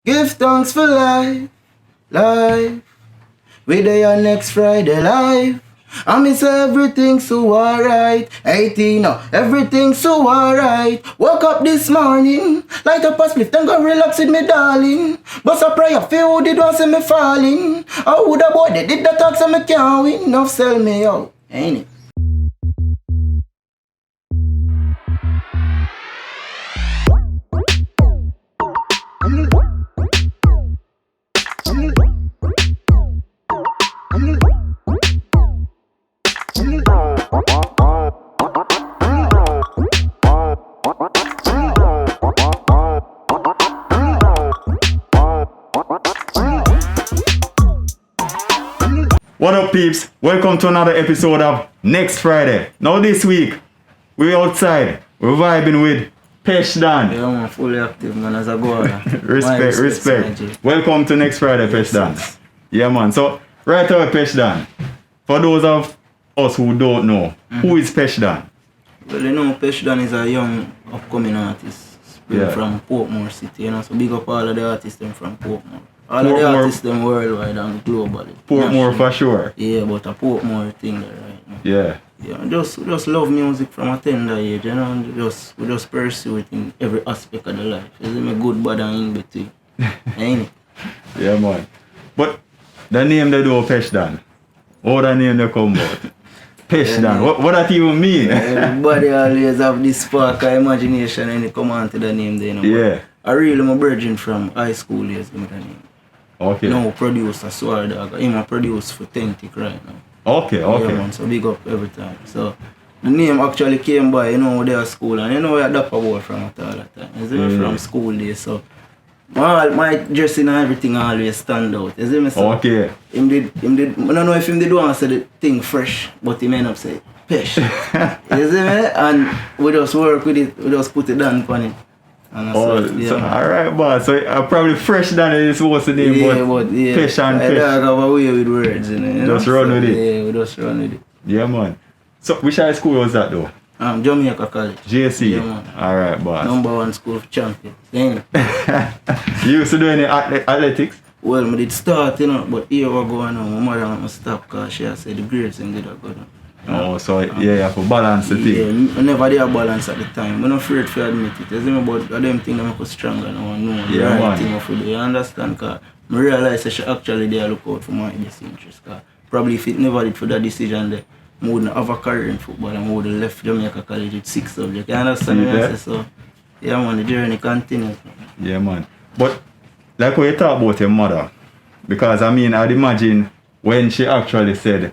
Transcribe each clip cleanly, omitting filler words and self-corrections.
Give thanks for life, life. We there next Friday live. I miss everything so alright. Hey Teino, everything so alright. Woke up this morning, light up a spliff, then go relax with me darling. Bust a prayer, feel who did want see me falling. How would a boy they did the talk so me can't win? Enough sell me out, ain't it? What up peeps? Welcome to another episode of Next Friday. Now this week, we're outside. We're vibing with Pesh Don. Yeah man, fully active man as I go on. Respect. Welcome to Next Friday, Pesh Don. Yeah man, so right away Pesh Don. For those of us who don't know, who is Pesh Don? Well, you know, Pesh Don is a young upcoming artist from Portmore City, you know, so big up all of the artists them from Portmore. All of the artists them worldwide and globally. Portmore for sure. Yeah, but a Portmore thing there right now. Yeah. Yeah, just love music from a tender age, you know, and we just pursue it in every aspect of the life. It's a good, bad and in between. Ain't it? Yeah man. But the name they do Pesh Don. How the name they come about? Pesh Don. What that even mean? Everybody always have this spark of imagination and they come on to the name there, you know. Yeah. I really am a virgin from high school years with the name. Okay. Now producer Swar Dog. I'm a produce for Tentic right now. Okay. Yeah, man, so big up every time. So the name actually came by, you know, their school and you know where I dapper boy from at all the time. You see me from school days, so my dressing and everything always stand out. You see me? So Okay. him did I don't know if him did want to say the thing fresh, but he may not say Pesh. You see me? And we just work with it, we just put it down on it. Alright, boss. So probably Fresh than it is supposed to name, but Pesh and Pesh. I have a way with words, you know. Just run with it. Yeah, we just run with it. Yeah, man. So which high school was that though? Jamaica College. JC? Yeah, man. Alright, boss. #1 school of champions. Damn. You used to do any athletics? Well, I did start, you know, but here we go now. My mother want me to stop because she said the grades ain't good at good. Oh, so you have to balance the thing. Yeah, I never did a balance at the time. I'm not afraid to admit it. You see me, but them things that make us stronger now and know the right thing of do. You understand? Because I realize that she actually there look out for my best interest. Cause probably if it never did for that decision there, I wouldn't have a career in football and I would have left Jamaica College with 6 subjects. You understand what I say? So, yeah man, the journey continues. Yeah man. But like what you talk about your mother, because I mean I'd imagine when she actually said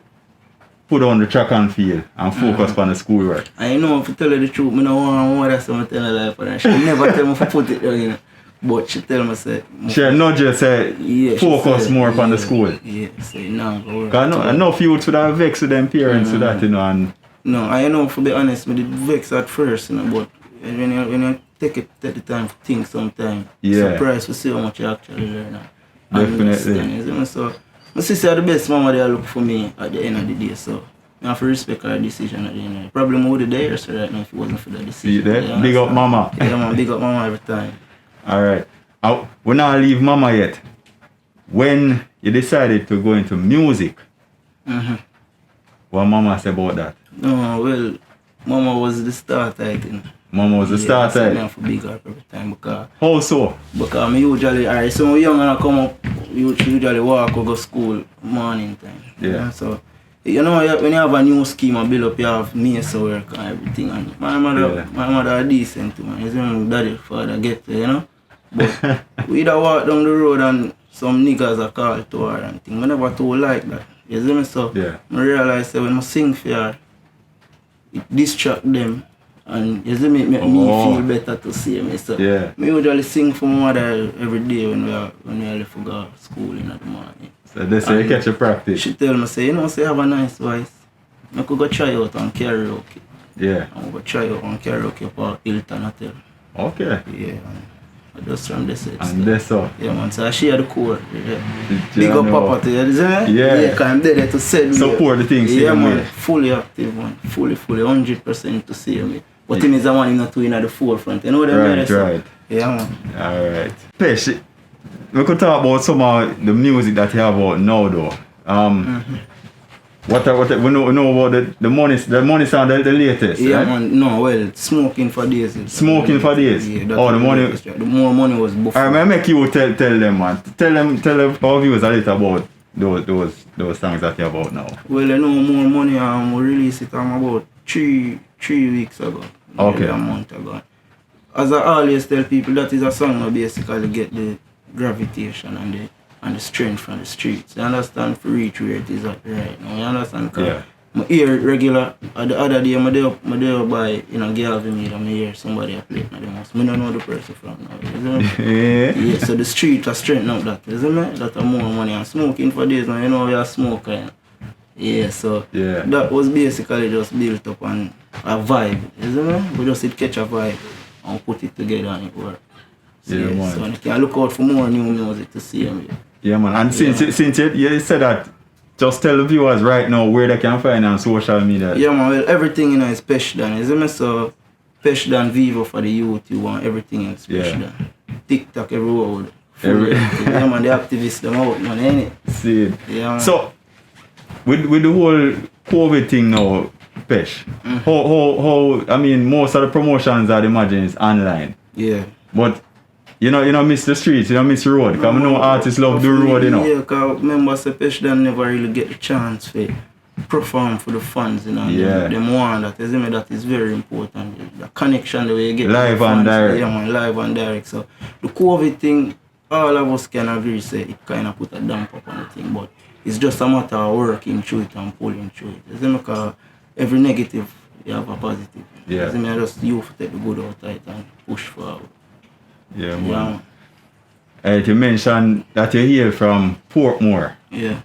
put on the track and field and focus on the schoolwork. I know, if you tell her the truth, I don't want more that's what I tell her life and she never tell me to put it down, you know. But she tell me say she not just say focus more on the school. Yeah, say no, go work. Cause enough youths would have vexed with them parents with that, you know, and no, I know, to be honest, I did vex at first, you know, but when you take the time to think sometimes, surprised to see how much you actually learn now. Definitely. So my sister the best mama they look for me at the end of the day, so I have to respect her decision at the end of the day. Probably more the day so right now if it wasn't for that decision. See that? Big up mama. Yeah man, big up mama every time. Alright. We not leave mama yet. When you decided to go into music, what mama say about that? No, well, mama was the start I think. Mama was the start I have to big up every time because how so? Because I usually, alright, so young and I come up, usually walk or go school morning time. Yeah. You know? So, you know, when you have a new scheme and build up, you have mess work and everything. And my mother are decent too, man. You see my daddy, father get there, you know. But we either walk down the road and some niggas are called to her and things. I never told like that. You see me? So, I realize that when I sing for her, it distract them. And you see, make me feel better to see me. So I usually sing for my mother every day when we left to go to school in the morning. So they say you catch a practice. She tell me, say, you know, say you have a nice voice. I could go try out on karaoke. Yeah. I go try out on karaoke for Hilton Hotel. Okay. Yeah. Just from this side. And that's all. Yeah man, so I share the code. Big up Papa to you, see me? Yeah. Because I'm there to sell me. Support the things. Yeah man, fully active man. Fully, 100% to see me. But him is the one not doing at the forefront. You know what I mean? Right. Yeah man. Alright. Pesh, we could talk about some of the music that you have out now though. What we know about the money sound, the latest, Yeah, right? man, no, well, Smoking for Days. Smoking for Days? Yeah, The money. The more money was before. Alright, man, make you tell them, man. Tell them our viewers a little about those songs that you have out now. Well, I know More Money, we released it about three weeks ago. Okay. A month ago. As I always tell people, that is a song that basically get the gravitation and the strength from the streets. You understand? For reach where it is at right now. You understand? Yeah. I hear it regular. The other day, I there by Galvin, I hear somebody play it in the house. I don't know the person from now. You know? Yeah, so the streets are strengthening up that. Isn't it? That are More Money. And Smoking for Days now, you know we are smoking. Yeah, so that was basically just built up on a vibe. Isn't it? We just catch a vibe and put it together and it works. So, yeah, man. So you can look out for more new music to see me. Yeah, man. And since you said that, just tell the viewers right now where they can find on social media. Yeah, man. Well, everything is Pesh Don, isn't it? So Pesh Don VEVO for the YouTube and everything else Pesh Don. TikTok everywhere. Yeah, man. The activists them out, man, ain't it? See it. Yeah, man. So with the whole COVID thing now, Pesh, how I mean, most of the promotions I'd imagine is online. Yeah. But you know, miss the streets, you know, miss the road. Because I know artists love the road, you know. Yeah, because remember, Pesh Don never really get the chance to perform for the fans, you know. Yeah. Them want that. You see me, that is very important. The connection, the way you get live and direct. Yeah, man, live and direct. So the COVID thing, all of us can agree, say it kind of put a damp up on the thing, but it's just a matter of working through it and pulling through it. You see me, because every negative, you have a positive. Yeah. You see me, I just you take the good out of it and push forward. Yeah, man. You mentioned that you hail from Portmore. Yeah.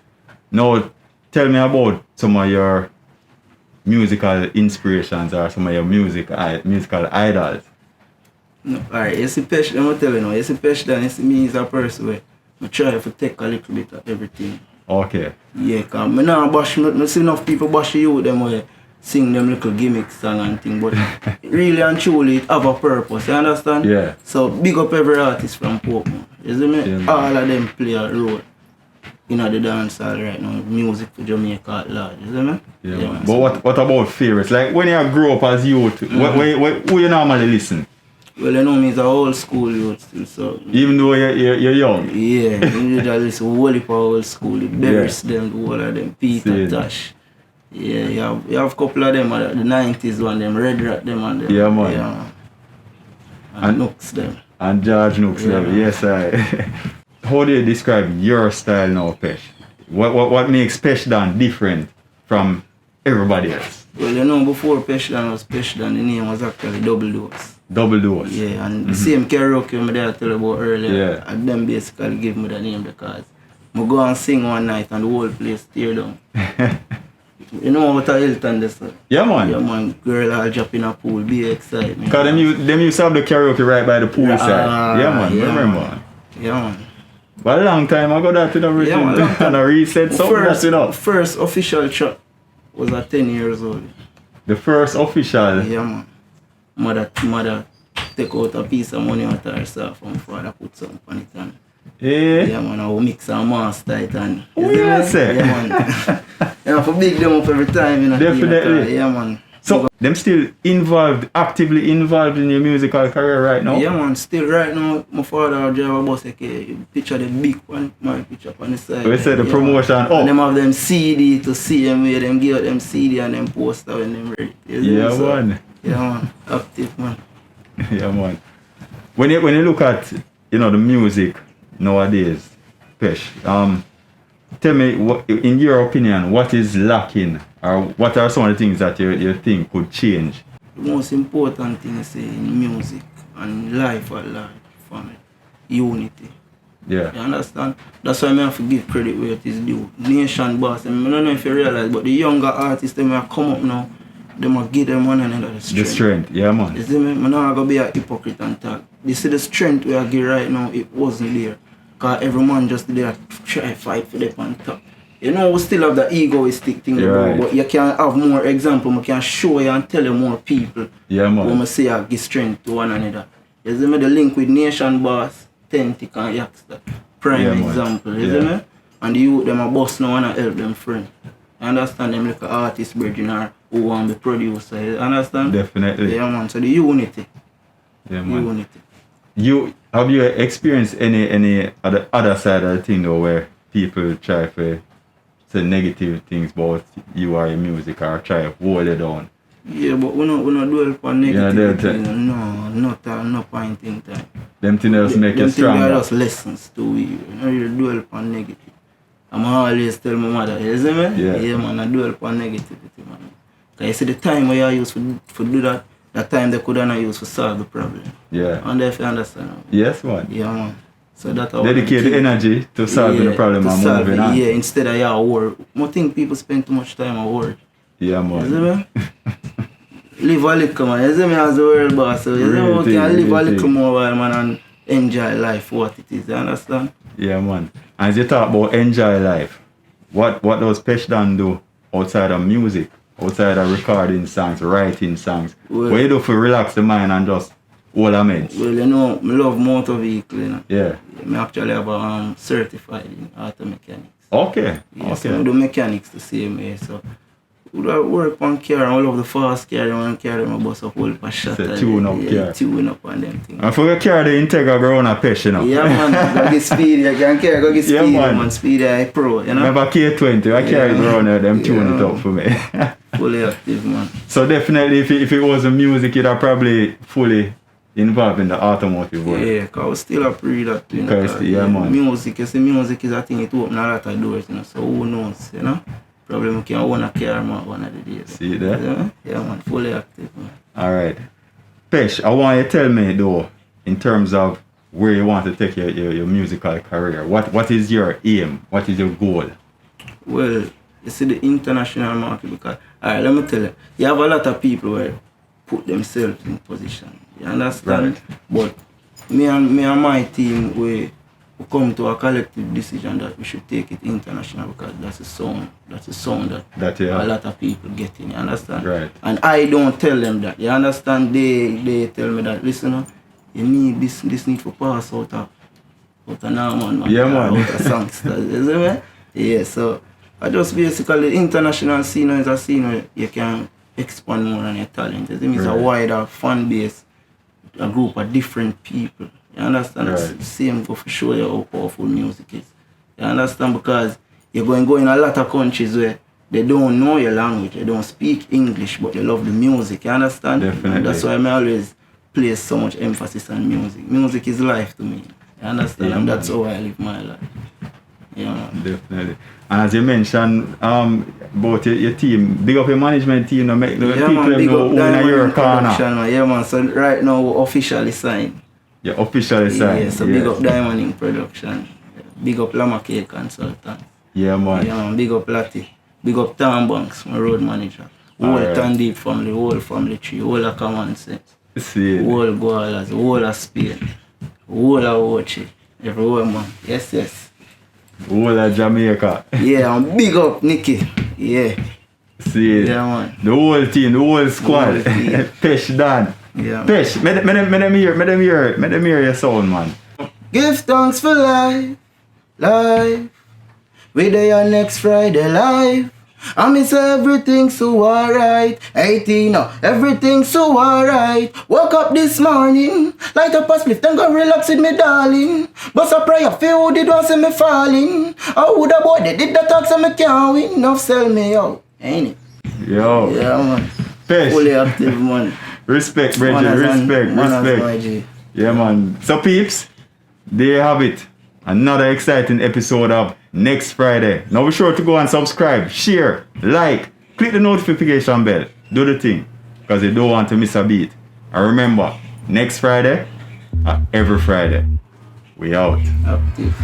Now, tell me about some of your musical inspirations or some of your musical idols. No, alright, you see Pesh, let me tell you now, you see Pesh Don, you see me as a person where I try to take a little bit of everything. Okay. Yeah, because I now bash, I see enough people bash you them where sing them little gimmick song and thing, but really and truly it have a purpose, you understand? Yeah. So big up every artist from Portmore, you see me? Yeah, all of them play a role in the dance hall right now, music for Jamaica at large, you see me? Yeah, man. But what about favorites? Like when you grow up as youth, who you normally listen? Well, you know me, it's a old school youth still, so... Even though you're young? Yeah, you just listen to whole heap of old school, the Berries, them, the whole of them, Peter Tosh. Yeah, you have a couple of them, the 90s one, them, Red Rat, them, and them. Yeah, man. Yeah. And Nooks, them. And George Nooks, them. Yes, I. How do you describe your style now, Pesh? What makes Pesh Don different from everybody else? Well, you know, before Pesh Don was Pesh Don, the name was actually Double Dose. Double Dose? Yeah, and the same karaoke I tell you about earlier, yeah. and them basically give me the name because I go and sing one night and the whole place tear down. You know what I Hilton this? Yeah, man. Yeah, man. Girl, I'll jump in a pool, be excited. Because them used to have the karaoke right by the pool side. Yeah, man. Yeah, remember? Man. Yeah, man. But a long time ago that in everything. Yeah, man. And I reset something First official track was at 10 years old. The first official? Yeah, man. Mother take out a piece of money out of herself and father put something on it and yeah, man, I will mix and master it and... Oh, yeah, say? Yeah, man. You know, for big them up every time, you know. Definitely. Yeah, man. So, them still actively involved in your musical career right now? Yeah, man. Still right now, my father drive a bus, okay, picture the big one, my picture on the side. We said the promotion, man. And them have them CD to see them where them give them CD and them poster when them ready. Yeah, man. Yeah, man. Active, man. Yeah, man. When you look at, the music nowadays, Pesh, tell me, in your opinion, what is lacking, or what are some of the things that you think could change? The most important thing is in music and life at large, family, unity. Yeah. You understand? That's why I have to give credit where it is due. Nation boss, I don't know if you realize, but the younger artists, they may come up now, they must give them one another the strength. The strength, yeah, man. You see me? I'm not going to be a hypocrite and talk. You see the strength we are getting right now, it wasn't there. Because every man just there try to fight for them on top. You know, we still have the egoistic thing, right. But you can have more examples, I can show you and tell you more people. Yeah, man. When I say I give strength to one another. You see me? The link with Nation Boss, Tentic and Yaxter. prime example, you see me? And the youth them a boss now wanna help them friend. You understand them like an artist bridging or who want to be producer, you understand? Definitely. Yeah man, so the unity. Yeah man. Have you experienced any other side of the thing though where people try to say negative things about you or your music or try to hold it down? Yeah, but we not dwell upon negative things. No point in time. Them things just make you stronger. Them things are just lessons to we. You know, you dwell upon negative. I'm always tell my mother, you see me? Yeah man, I dwell upon negativity man. Cause you see the time where you use for do that time they could not use to solve the problem. Yeah. And if you understand. Yes man. Yeah man. So that dedicate the energy to solving the problem and moving on. Yeah, instead of your work. I think people spend too much time at work. Yeah man. You see me? Live a little man, you see me as the world boss. So you see me, we can live a little more while man and enjoy life for what it is, you understand? Yeah man. As you talk about enjoy life, what does Pesh Don do outside of music? Outside of recording songs, writing songs? What you do for relax the mind and just hold a meds? Well, you know, I love motor vehicle, you know. Yeah. I actually have a certified in auto mechanics. Okay. Yeah, so I do mechanics the same way, so we work on car and all of the fast car and carry my bus up all for shot. Tune up car. Tune up on them things. And for your car, the Integra ground a Pesh, you know. Yeah man, go get speed, you can carry, go get speed, man. Speed I pro, you know. Remember K20, I carry around there, them tune it up for me. Fully active man. So definitely if it was a music, you'd have probably fully involved in the automotive world. Yeah, because I still a pre that, you know. Man. Music, you see, music is a thing, it opens a lot of doors, you know, so who knows, you know. Probably I can own a car man one of the days. See that? Yeah man, fully active man. Alright. Pesh, I want you to tell me though, in terms of where you want to take your musical career. What is your aim? What is your goal? Well, you see the international market because, alright, let me tell you have a lot of people who put themselves in position. You understand? Right. But me and my team, we come to a collective decision that we should take it international because that's a sound that a lot of people get in, you understand? Right. And I don't tell them that, you understand? They tell me that, listen, you need this need to pass out of Norman, man. Yeah, man. Out of songsters, you see me? Yeah, so I just basically, international scene is a scene where you can expand more on your talent. You see me? It's a wider fan base, a group of different people. You understand? Right. It's the same go for show you how powerful music is. You understand? Because you're going to go in a lot of countries where they don't know your language, they don't speak English, but they love the music. You understand? Definitely. And that's why I always place so much emphasis on music. Music is life to me. You understand? Yeah, and that's how I live my life. Yeah, man. Definitely. And as you mentioned about your team, big up your management team, make the people know who in your corner. Yeah man, so right now we officially signed. Yeah, officially signed. Yeah, so big up Diamond in production. Big up Lama K consultant. Yeah man. Yeah man, big up Lati. Big up Tom Banks, my road manager. Whole Tandeep family, whole family tree, whole of Common Sense. See. Whole Goalas, whole of Spain, whole of Ochi. Everywhere man. Yes. Whole of Jamaica. Yeah, and big up Nicky. Yeah. See. Yeah man. The whole team, the whole squad. Pesh Don. Yeah. Pesh, me them hear your sound, man. Give thanks for life. We there next Friday live. I miss everything so alright. Hey Teino, everything so alright. Woke up this morning, light up a spliff, then go relax with me darling. Bust a prayer, feel who did want see me falling. How would a boy they did the talk so me can't win. Enough sell me out, ain't it? Yo. Yeah man. Pesh. Fully active man. Respect, Bridget, respect. Yeah man. So peeps, there you have it. Another exciting episode of Next Friday. Now be sure to go and subscribe, share, like, click the notification bell, do the thing, because you don't want to miss a beat. And remember, next Friday, every Friday, we out. Active.